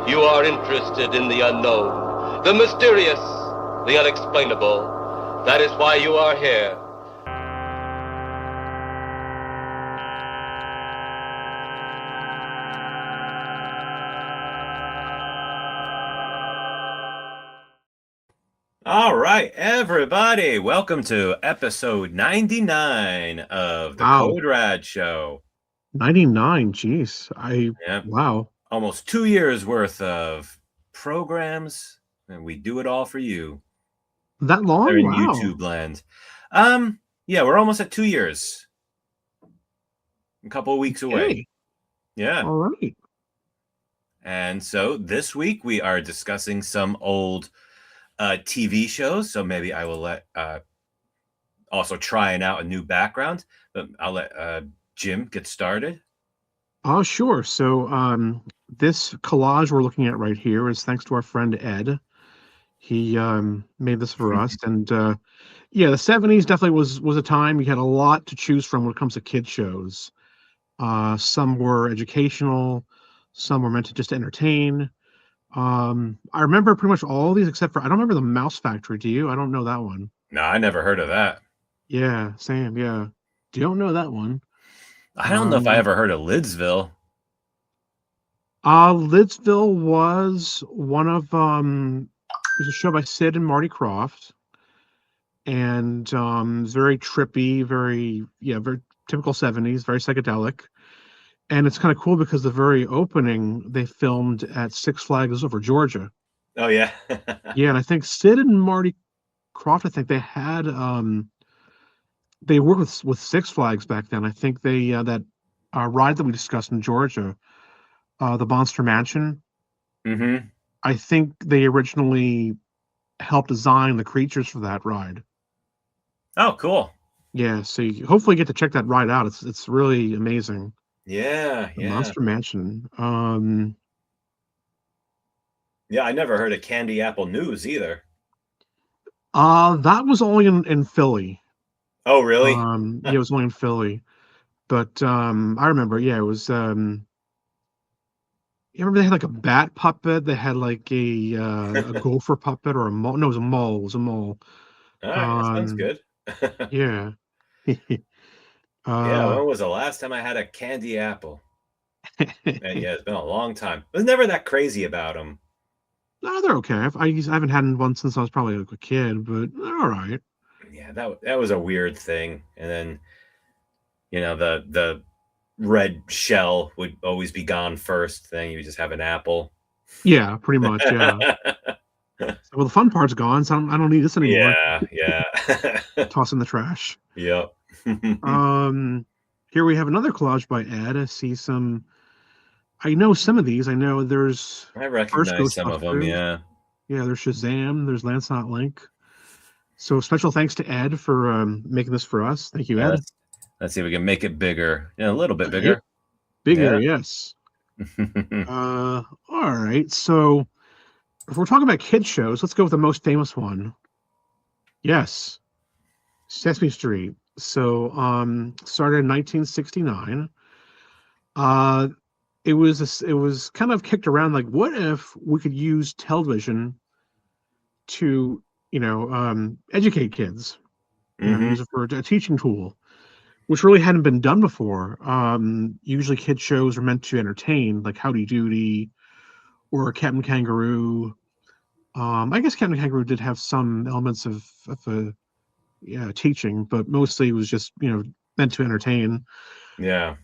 You are interested in the unknown, the mysterious, the unexplainable. That is why you are here. All right, everybody, welcome to episode 99 of the Wow. Code Rad Show. 99, geez. Yep. Wow. Almost 2 years worth of programs, and we do it all for you. That long? They're in Wow. YouTube land. Yeah, we're almost at 2 years. A couple of weeks away. Okay. Yeah. All right. And so this week we are discussing some old TV shows. So maybe I will let also trying out a new background, but I'll let Jim get started. Oh, sure. So this collage we're looking at right here is thanks to our friend Ed. He made this for us. And yeah, the 70s definitely was a time you had a lot to choose from when it comes to kid shows. Some were educational, some were meant to just entertain. I remember pretty much all of these except for I don't remember the Mouse Factory. Do you? I don't know that one. No, I never heard of that. Yeah, same. Yeah. Don't know that one. I don't know if I ever heard of Lidsville. Lidsville was one of it was a show by Sid and Marty Krofft, and very trippy, very typical 70s, very psychedelic. And it's kind of cool because the very opening they filmed at Six Flags over Georgia. Oh yeah. Yeah, and I think Sid and Marty Krofft, I think they had they worked with Six Flags back then. I think they that ride that we discussed in Georgia, the Monster Mansion. Mm-hmm. I think they originally helped design the creatures for that ride. Oh, cool. Yeah, so you hopefully get to check that ride out. It's really amazing. Yeah, The yeah. Monster Mansion. Yeah, I never heard of Candy Apple News either. That was only in Philly. Oh, really? Yeah, it was only in Philly. But I remember, yeah, it was you remember they had like a bat puppet, they had like a gopher puppet or a mole. No, it was a mole. It was a mole. All right, that sounds good. Yeah. Yeah, when was the last time I had a candy apple? Yeah, it's been a long time. I was never that crazy about them. No, they're okay. I haven't had one since I was probably like a kid, but they're all right. Yeah, that was a weird thing. And then, the red shell would always be gone first. Then you just have an apple. Yeah, pretty much. Yeah. Well, the fun part's gone, so I don't need this anymore. Yeah. Toss in the trash. Yep. Here we have another collage by Ed. I see some. I know some of these. I know there's. I recognize some of them. Yeah. Yeah, there's Shazam. There's Lancelot Link. So special thanks to Ed for making this for us. Thank you, Ed. Let's see if we can make it bigger. Yeah, a little bit bigger. Bigger, yes. All right. So if we're talking about kid shows, let's go with the most famous one. Yes, Sesame Street. So started in 1969. It was kind of kicked around like, what if we could use television to educate kids, use it for a teaching tool, which really hadn't been done before. Usually kid shows are meant to entertain, like Howdy Doody or Captain Kangaroo. I guess Captain Kangaroo did have some elements of teaching, but mostly it was just meant to entertain. Yeah.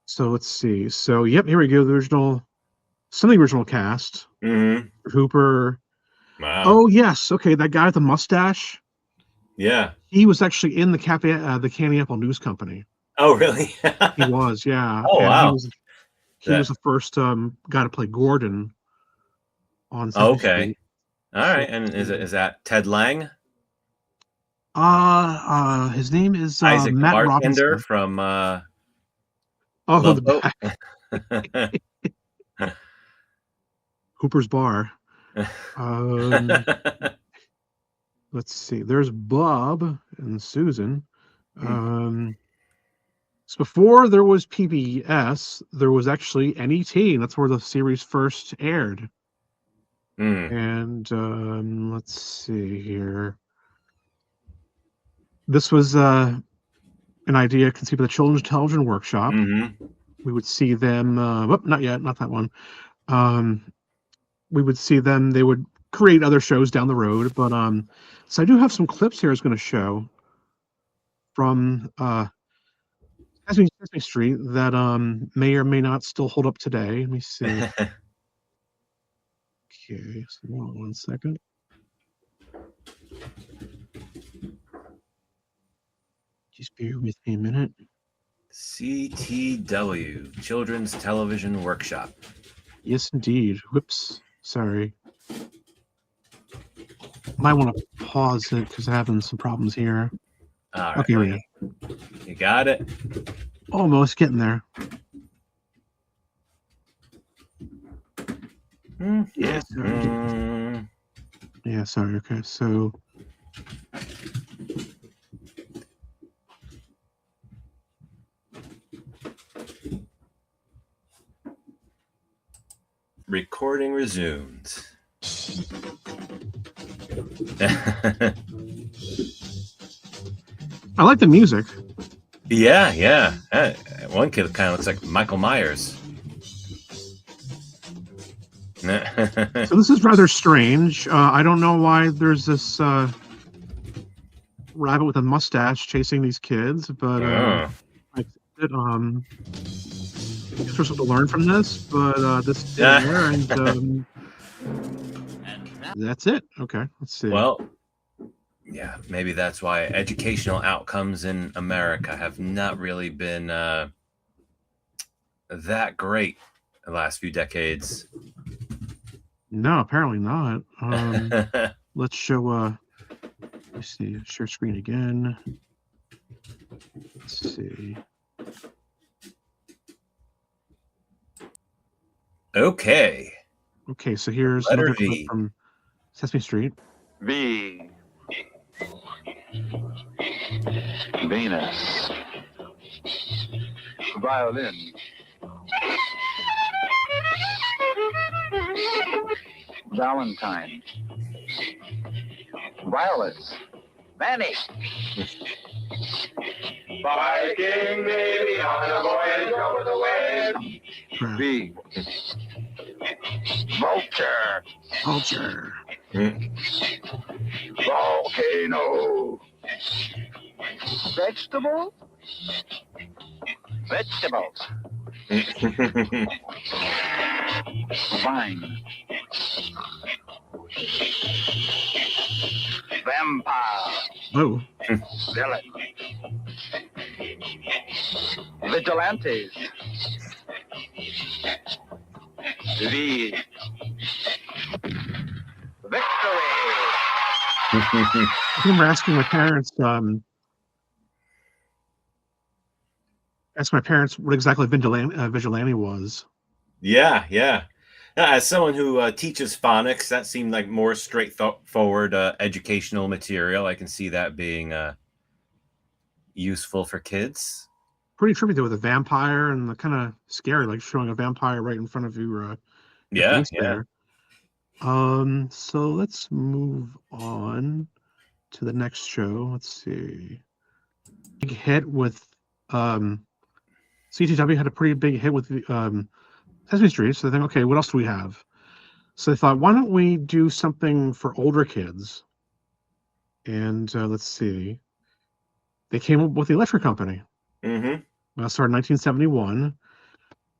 So let's see. So yep, here we go. Some of the original cast. Hooper. Wow. Oh yes, okay. That guy with the mustache. Yeah. He was actually in the Candy Apple News Company. Oh really? He was, yeah. Oh and wow. He was the first guy to play Gordon on Sesame Street. All right. And is that Ted Lang? His name is Isaac Matt Bartender Robinson. from the back. Hooper's Bar. Let's see. There's Bob and Susan. So before there was PBS, there was actually NET, and that's where the series first aired. And let's see here. This was an idea conceived by the Children's Television Workshop. We would see them. Not yet, not that one. We would see them. They would create other shows down the road, but so I do have some clips here. I was going to show from Sesame Street that may or may not still hold up today. Let me see. Okay, so hold on 1 second. Just bear with me a minute. CTW, Children's Television Workshop. Yes, indeed. Whoops. Sorry. Might want to pause it because I'm having some problems here. All right. Okay, here we go. You got it? Almost getting there. Yeah, sorry. Yeah, sorry. Okay, so recording resumed. I like the music. Yeah. One kid kind of looks like Michael Myers. So this is rather strange. I don't know why there's this rabbit with a mustache chasing these kids, but I think that there's something to learn from this. But this is there, and that's it. Okay, let's see. Well, yeah, maybe that's why educational outcomes in America have not really been that great the last few decades. No, apparently not. Let's show. Let's see. Share screen again. Let's see. Okay. Okay, so here's Letter another clip V. from Sesame Street. V. Venus. Violin. Valentine. Violets. Manny. Viking Navy on a voyage over the wind. Crap. V. Vulture. Culture. Volcano. Vegetable? Vegetables. Vine. Vampire. Oh, Villain. Vigilantes. V. Victory. I remember asking my parents. Asked my parents what exactly vigilante was. Yeah. As someone who teaches phonics, that seemed like more straightforward educational material. I can see that being useful for kids. Pretty trippy though, with a vampire and the kind of scary, like showing a vampire right in front of you. Yeah. There. So let's move on to the next show. Let's see. Big hit with CTW had a pretty big hit with Sesame Street. So they think, okay, what else do we have? So they thought, why don't we do something for older kids? And let's see. They came up with the Electric Company. Started in 1971.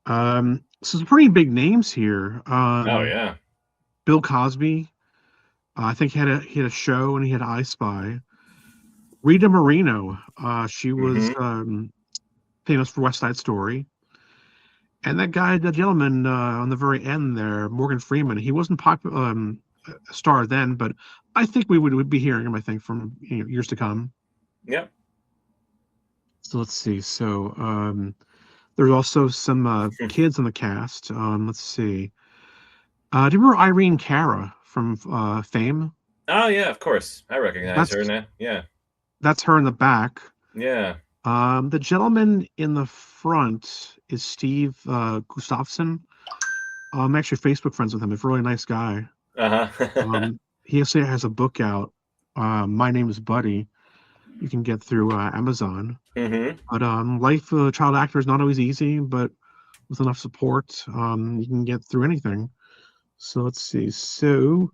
So some pretty big names here. Oh yeah. Bill Cosby. I think he had a show and he had I Spy. Rita Moreno. She was famous for West Side Story. And that guy, the gentleman on the very end there, Morgan Freeman. He wasn't a star then, but I think we would be hearing him. I think from years to come. Yep. So let's see. So there's also some kids on the cast. Let's see. Do you remember Irene Cara from Fame? Oh yeah, of course. I recognize her now. Yeah. That's her in the back. Yeah. The gentleman in the front is Steve Gustafsson. I'm actually Facebook friends with him. He's a really nice guy. Uh-huh. He actually has a book out. My Name is Buddy. You can get through Amazon. Mm-hmm. But life of a child actor is not always easy, but with enough support, you can get through anything. So let's see. So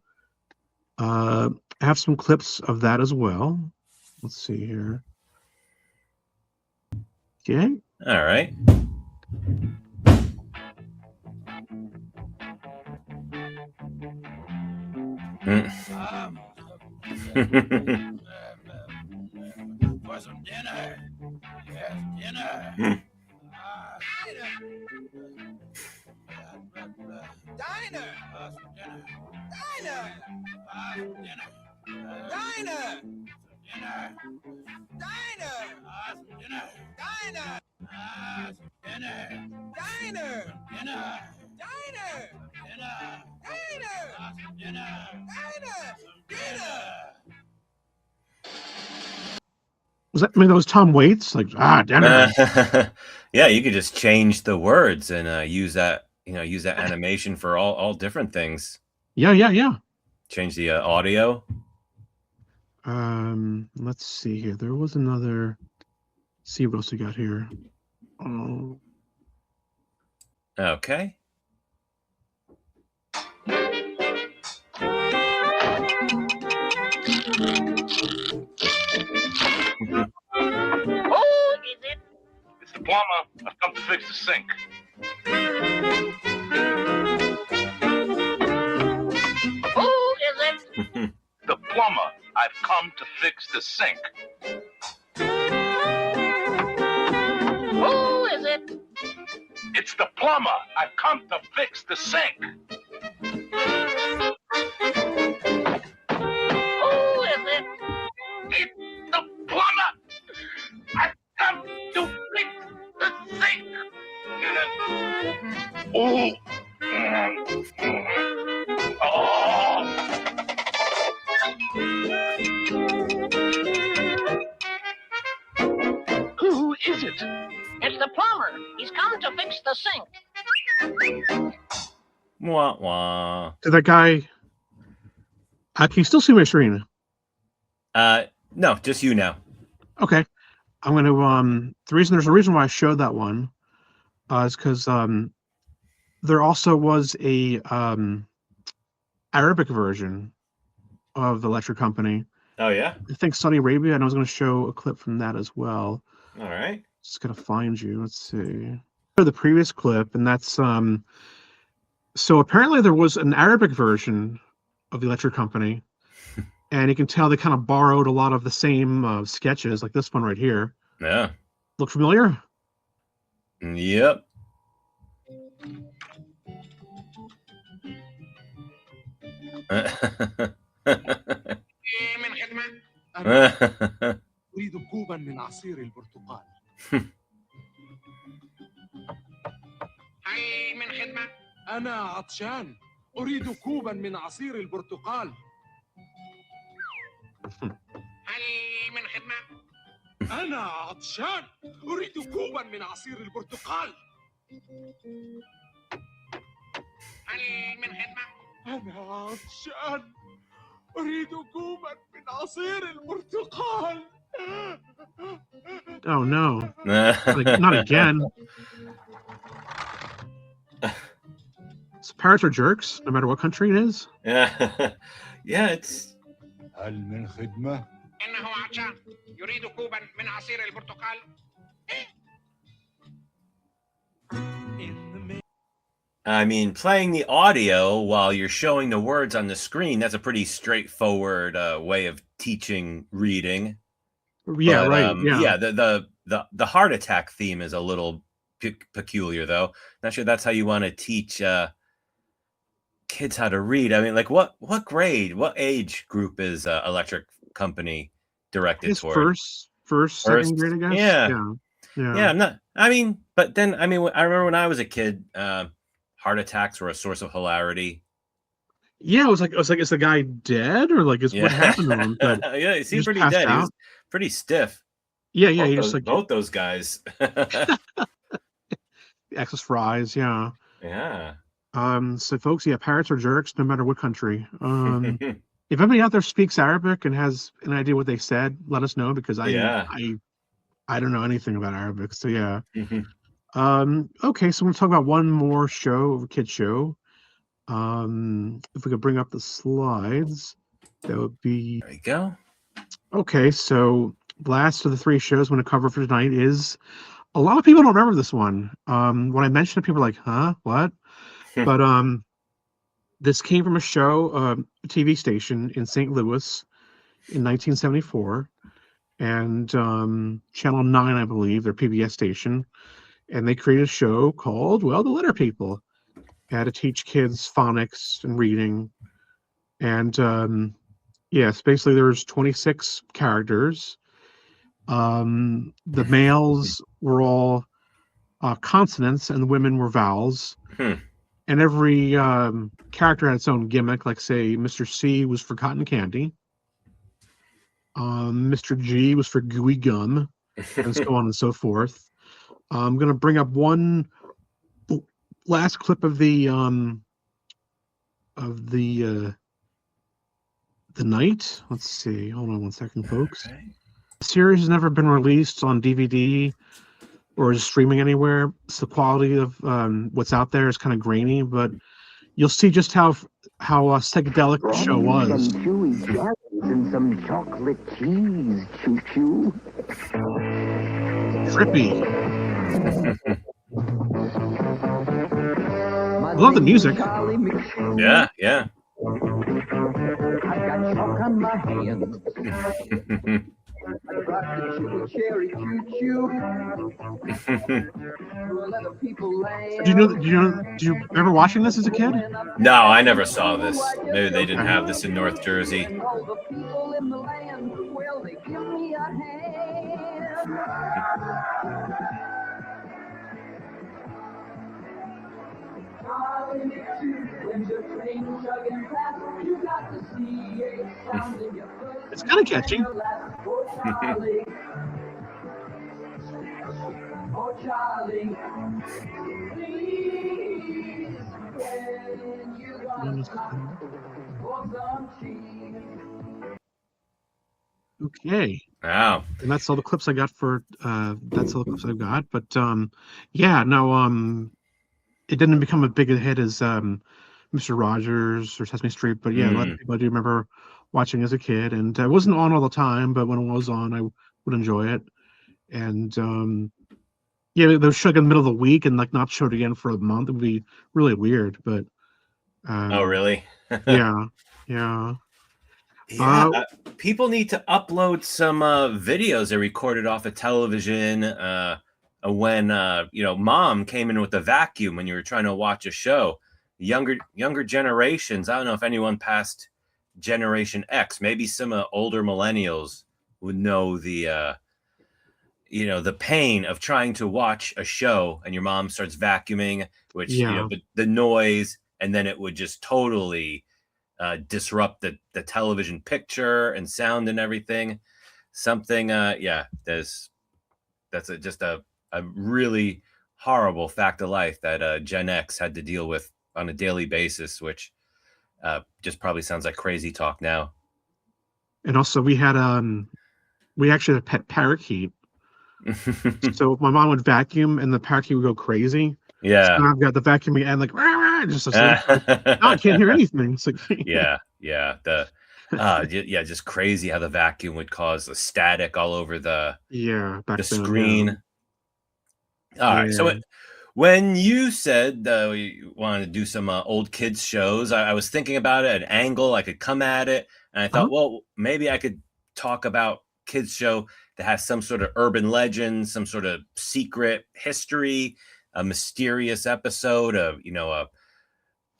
I have some clips of that as well. Let's see here. Okay. All right. For some dinner. Yes, dinner. Diner. Diner. Dinner. Diner. Dinner. Diner. Dinner. Diner. Dinner. Diner. Dinner. Diner. Dinner. Dinner. Dinner. Was that? I mean, that was Tom Waits. Like dinner. Yeah, you could just change the words and use that. Use that animation for all different things. Yeah. Change the audio. Let's see here. There was another. Let's see what else we got here. Oh. Okay. Oh, is it? It's the plumber. I've come to fix the sink. Oh, is it? The plumber. I've come to fix the sink. Oh, is it? It's the plumber. I've come to fix the sink. Oh, is it? It's the plumber. I've come to fix the sink. Oh. Oh. Who is it? It's the plumber. He's come to fix the sink. Wah wah. Did that guy? Can you still see my screen? No, just you now. Okay. I'm going to there's a reason why I showed that one is because there also was a Arabic version of the Electric Company. Oh yeah. I think Saudi Arabia, and I was going to show a clip from that as well. All right. Just going to find you. Let's see. The previous clip, and that's so apparently there was an Arabic version of the Electric Company. And you can tell they kind of borrowed a lot of the same sketches, like this one right here. Yeah. Look familiar? Yep. من خدمة. أريد كوبا من عصير البرتقال. هاي من خدمة. أنا عطشان. أريد كوبا من عصير البرتقال. هاي من خدمة. أنا عطشان. أريد كوبا من عصير البرتقال. هاي من خدمة. أنا عطشان. أريد كوبا من عصير البرتقال. Oh no. Not again. So pirates are jerks, no matter what country it is. Yeah. Yeah, it's هل من خدمة؟ إنه عطشان. يريد كوبا من عصير البرتقال. I mean, playing the audio while you're showing the words on the screen, that's a pretty straightforward way of teaching reading. Yeah, But, right. Yeah. the heart attack theme is a little peculiar, though. Not sure that's how you want to teach kids how to read. I mean, like what grade, what age group is Electric Company directed It's toward? first, second grade, I guess. Yeah. Yeah. Yeah, I'm not. I mean, but then I remember when I was a kid, heart attacks were a source of hilarity. Yeah, I was like, is the guy dead or like is what happened to him? But Yeah, he seemed just pretty passed dead. He was out. pretty stiff. Yeah, yeah. He just like Both those guys. access fries. Yeah. Yeah. So folks, yeah, parrots are jerks no matter what country. If anybody out there speaks Arabic and has an idea what they said, let us know because Yeah. I don't know anything about Arabic. So yeah. Mhm. Okay, so we'll talk about one more show, a kid show. If we could bring up the slides, that would be There you go. okay. So last of the three shows I'm going to cover for tonight is a lot of people don't remember this one. When I mentioned it, people were like, "Huh, what?" But this came from a show, a TV station in St. Louis in 1974, and Channel 9, I believe, their PBS station, and they created a show called, well, The Letter People. Had to teach kids phonics and reading, and yes, basically there's 26 characters. The males were all consonants, and the women were vowels. Hmm. And every character had its own gimmick. Like, say, Mr. C was for cotton candy, Mr. G was for gooey gum, and so on and so forth. I'm gonna bring up one last clip of the night. Let's see. Hold on one second, folks. Okay. The series has never been released on DVD or is streaming anywhere. So the quality of what's out there is kind of grainy, but you'll see just how psychedelic the show was. Some chewy jellies and some chocolate cheese, choo-choo. Trippy. I love the music. Yeah, yeah. I got chalk on my hands. I brought the chewy cherry choo-choo. To a lot of people land. Do you remember watching this as a kid? No, I never saw this. Maybe they didn't have this in North Jersey. All the people in the land, well, they give me a hand. It's kind of catchy. Oh, Charlie, please, when you gonna stop for some cheese? Okay. Wow. And that's all the clips I got for that's all the clips I've got. But yeah, no, it didn't become a big a hit as Mr. Rogers or Sesame Street, but yeah, a lot of people I do remember watching as a kid, and it wasn't on all the time, but when it was on, I would enjoy it. And yeah, they would show it in the middle of the week and like not show it again for a month. It would be really weird, but Oh, really? yeah, yeah. Yeah, people need to upload some videos they recorded off of television when mom came in with the vacuum when you were trying to watch a show. Younger generations, I don't know if anyone past Generation X, maybe some older millennials would know the pain of trying to watch a show and your mom starts vacuuming, which but the noise, and then it would just totally disrupt the television picture and sound and everything. Something that's just a really horrible fact of life that Gen X had to deal with on a daily basis, which just probably sounds like crazy talk now. And also we actually had a pet parakeet. So my mom would vacuum and the parakeet would go crazy. Yeah. So I've got the vacuuming and like just now I can't hear anything. It's like yeah. Just crazy how the vacuum would cause the static all over the screen. All right. So when you said you wanted to do some old kids shows, I was thinking about it, an angle I could come at it, and I thought, well, maybe I could talk about kids show that has some sort of urban legend, some sort of secret history, a mysterious episode,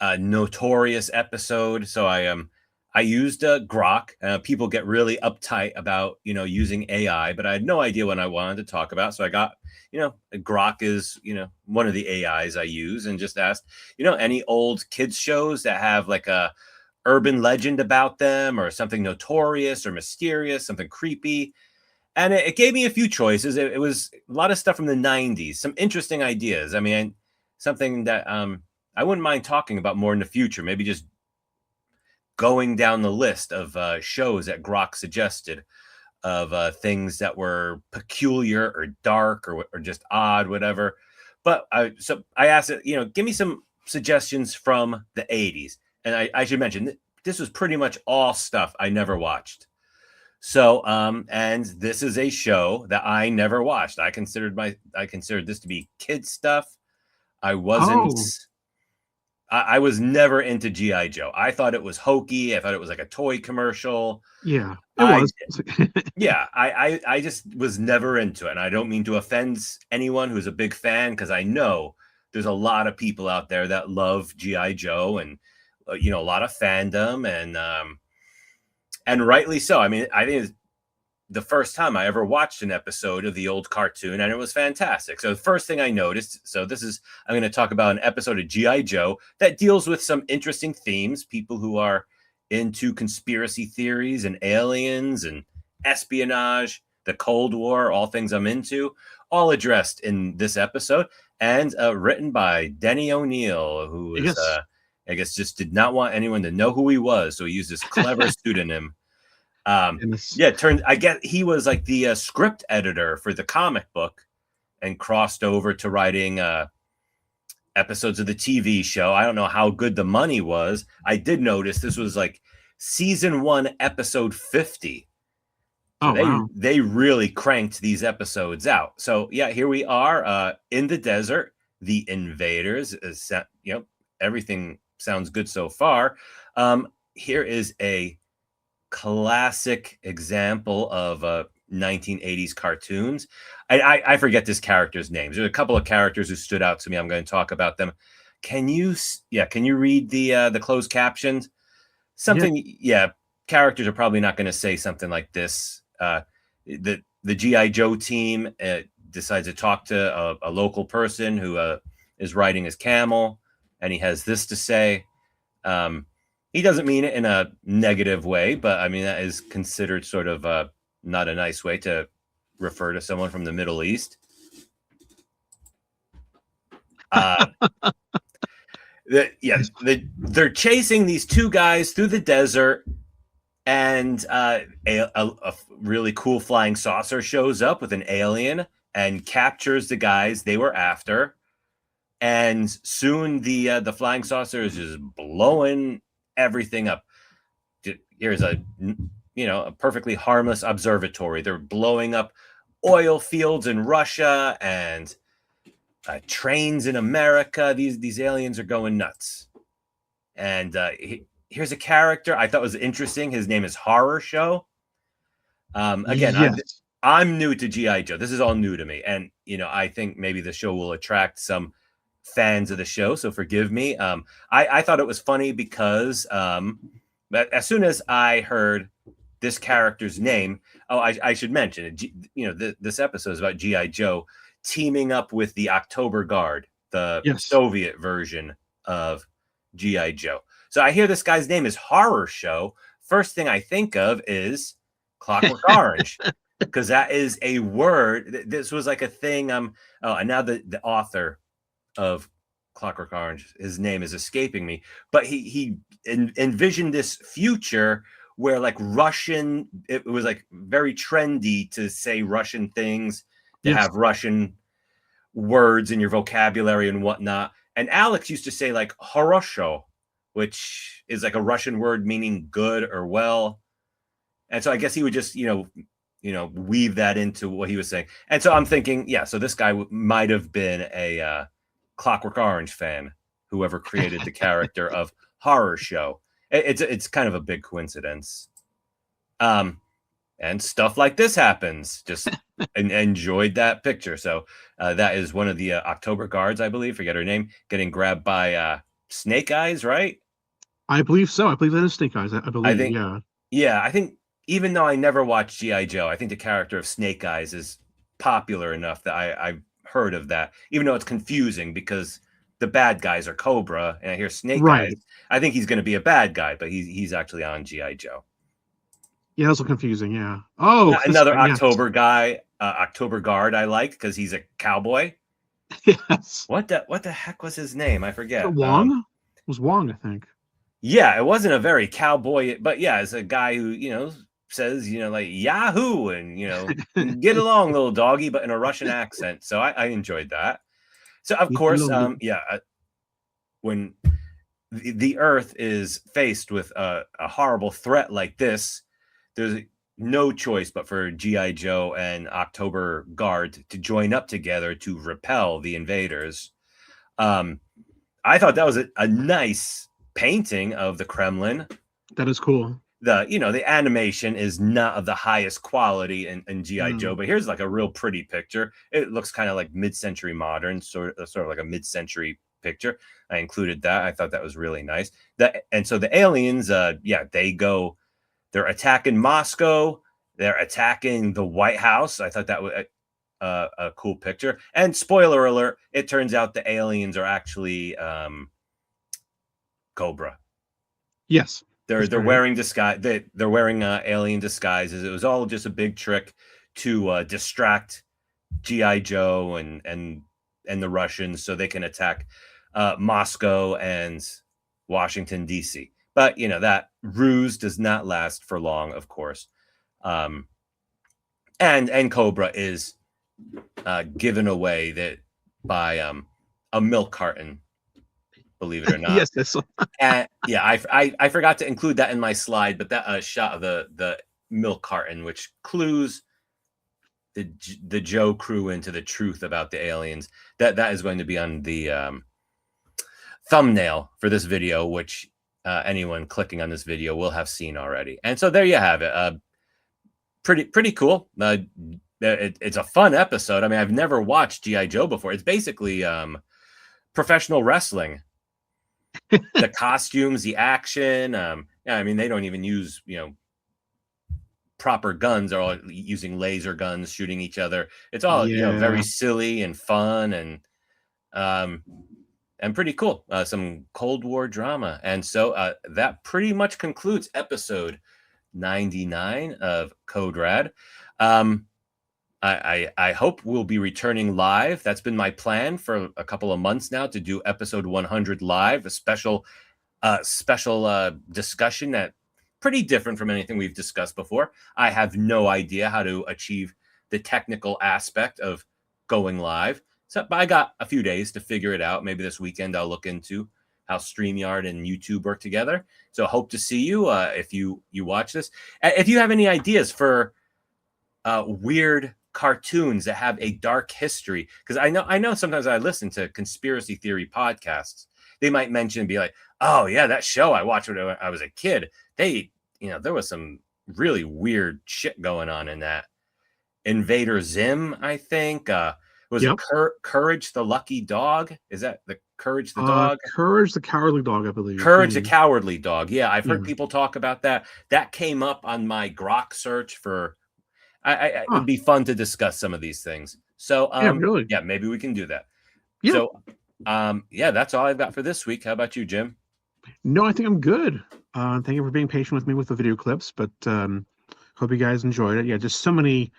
a notorious episode. So I used Grok. People get really uptight about using AI, but I had no idea what I wanted to talk about. So I got Grok is one of the AIs I use, and just asked any old kids shows that have like a urban legend about them or something notorious or mysterious, something creepy. And it gave me a few choices. It was a lot of stuff from the 90s, some interesting ideas. I mean, something that I wouldn't mind talking about more in the future. Maybe just going down the list of shows that Grok suggested of things that were peculiar or dark or just odd, whatever. But I asked it, give me some suggestions from the 80s. And I should mention, this was pretty much all stuff I never watched. So, and this is a show that I never watched. I considered this to be kid stuff. I wasn't. Oh. I was never into G.I. Joe. I thought it was hokey. I thought it was like a toy commercial. Yeah, it was. Yeah, I just was never into it. And I don't mean to offend anyone who's a big fan, because I know there's a lot of people out there that love G.I. Joe and, a lot of fandom and rightly so. I mean, I think it's the first time I ever watched an episode of the old cartoon, and it was fantastic. So the first thing I noticed, I'm going to talk about an episode of G.I. Joe that deals with some interesting themes. People who are into conspiracy theories and aliens and espionage, the Cold War, all things I'm into, all addressed in this episode, and written by Denny O'Neil, who is, I guess, just did not want anyone to know who he was, so he used this clever pseudonym. I guess he was like the script editor for the comic book and crossed over to writing episodes of the TV show. I don't know how good the money was. I did notice this was like season 1, episode 50. So they really cranked these episodes out. So yeah, here we are in the desert. The invaders, everything sounds good so far. Here is a classic example of 1980s cartoons. I forget this character's names. There's a couple of characters who stood out to me. I'm going to talk about them. Can you read the closed captions? Characters are probably not going to say something like this. The G.I. Joe team decides to talk to a local person who is riding his camel, and he has this to say. He doesn't mean it in a negative way, but I mean, that is considered sort of not a nice way to refer to someone from the Middle East. They're chasing these two guys through the desert, and a really cool flying saucer shows up with an alien and captures the guys they were after. And soon the flying saucer is just blowing everything up. Here's a perfectly harmless observatory. They're blowing up oil fields in Russia and trains in America. These aliens are going nuts. And here's a character I thought was interesting. His name is Horror Show. Again, yes. I'm new to G.I. Joe. This is all new to me. And, I think maybe the show will attract some fans of the show, so forgive me. I thought it was funny because as soon as I heard this character's name, I should mention it. This episode is about G.I. Joe teaming up with the October Guard, the Soviet version of G.I. Joe. So I hear this guy's name is Horror Show. First thing I think of is Clockwork Orange, because that is a word. This was like a thing. And now the author of Clockwork Orange, his name is escaping me, but he envisioned this future where like it was like very trendy to say Russian things, to have Russian words in your vocabulary and whatnot. And Alex used to say like horosho, which is like a Russian word meaning good or well. And so I guess he would just, weave that into what he was saying. And so I'm thinking, so this guy might have been a Clockwork Orange fan, whoever created the character of Horror Show. It's kind of a big coincidence. And stuff like this happens. Just enjoyed that picture. So that is one of the October Guards, I believe, forget her name, getting grabbed by Snake Eyes, right? I believe so. I believe that is Snake Eyes. I believe, I think even though I never watched G.I. Joe, I think the character of Snake Eyes is popular enough that I've heard of that, even though it's confusing because the bad guys are Cobra and I hear Snake Eyes. I think he's going to be a bad guy, but he's actually on G.I. Joe. Yeah, that's so confusing. Yeah. Oh, this Another guy, yes. October guy, October Guard. I liked because he's a cowboy. Yes. What the heck was his name? I forget. Wong? It was Wong, I think. Yeah, it wasn't a very cowboy, but yeah, it's a guy who says like Yahoo and get along, little doggy, but in a Russian accent. So I enjoyed that. So of course, when the Earth is faced with a horrible threat like this, there's no choice but for G.I. Joe and October Guard to join up together to repel the invaders. I thought that was a nice painting of the Kremlin. That is cool. The animation is not of the highest quality in G.I. Joe, but here's like a real pretty picture. It looks kind of like mid-century modern, sort of like a mid-century picture. I included that. I thought that was really nice. And so the aliens, they're attacking Moscow. They're attacking the White House. I thought that was a cool picture. And spoiler alert, it turns out the aliens are actually Cobra. Yes. They're wearing disguise. They're wearing alien disguises. It was all just a big trick to distract G.I. Joe and the Russians so they can attack Moscow and Washington, D.C. But that ruse does not last for long, of course. And Cobra is given away that by a milk carton. Believe it or not. Yes, that's and yeah, I forgot to include that in my slide, but that shot of the milk carton, which clues the Joe crew into the truth about the aliens. That is going to be on the thumbnail for this video, which anyone clicking on this video will have seen already. And so there you have it. Pretty cool. It's a fun episode. I mean, I've never watched G.I. Joe before. It's basically professional wrestling. The costumes, the action. I mean, they don't even use proper guns. They're all using laser guns, shooting each other. It's all very silly and fun and pretty cool. Some Cold War drama. And so that pretty much concludes episode 99 of Code Rad. I hope we'll be returning live. That's been my plan for a couple of months now, to do episode 100 live, a special discussion that pretty different from anything we've discussed before. I have no idea how to achieve the technical aspect of going live. So I got a few days to figure it out. Maybe this weekend I'll look into how StreamYard and YouTube work together. So hope to see you if you watch this. If you have any ideas for weird cartoons that have a dark history, because I know sometimes I listen to conspiracy theory podcasts. They might mention, be like, oh yeah, that show I watched when I was a kid, there was some really weird shit going on in that. Invader Zim, I think. Was it Courage the Lucky Dog? Is that the Courage the Dog? Courage the Cowardly Dog, I believe. Courage the Cowardly Dog. Yeah, I've heard people talk about that. That came up on my Grok search for. It'd be fun to discuss some of these things. So, really. Yeah, maybe we can do that. Yeah. So, that's all I've got for this week. How about you, Jim? No, I think I'm good. Thank you for being patient with me with the video clips, but hope you guys enjoyed it. Yeah, just so many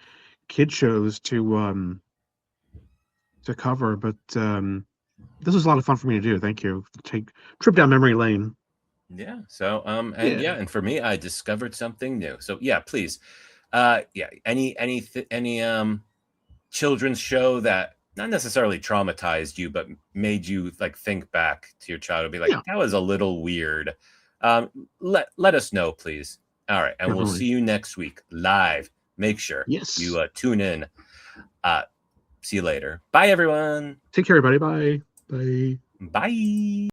kid shows to cover, but this was a lot of fun for me to do. Thank you. Take trip down memory lane. Yeah. So, and for me, I discovered something new. So, yeah, please. Any children's show that not necessarily traumatized you, but made you like think back to your childhood, be like, that was a little weird. Let us know, please. All right, and Definitely. We'll see you next week live. Make sure you tune in. See you later. Bye, everyone. Take care, everybody. Bye. Bye. Bye.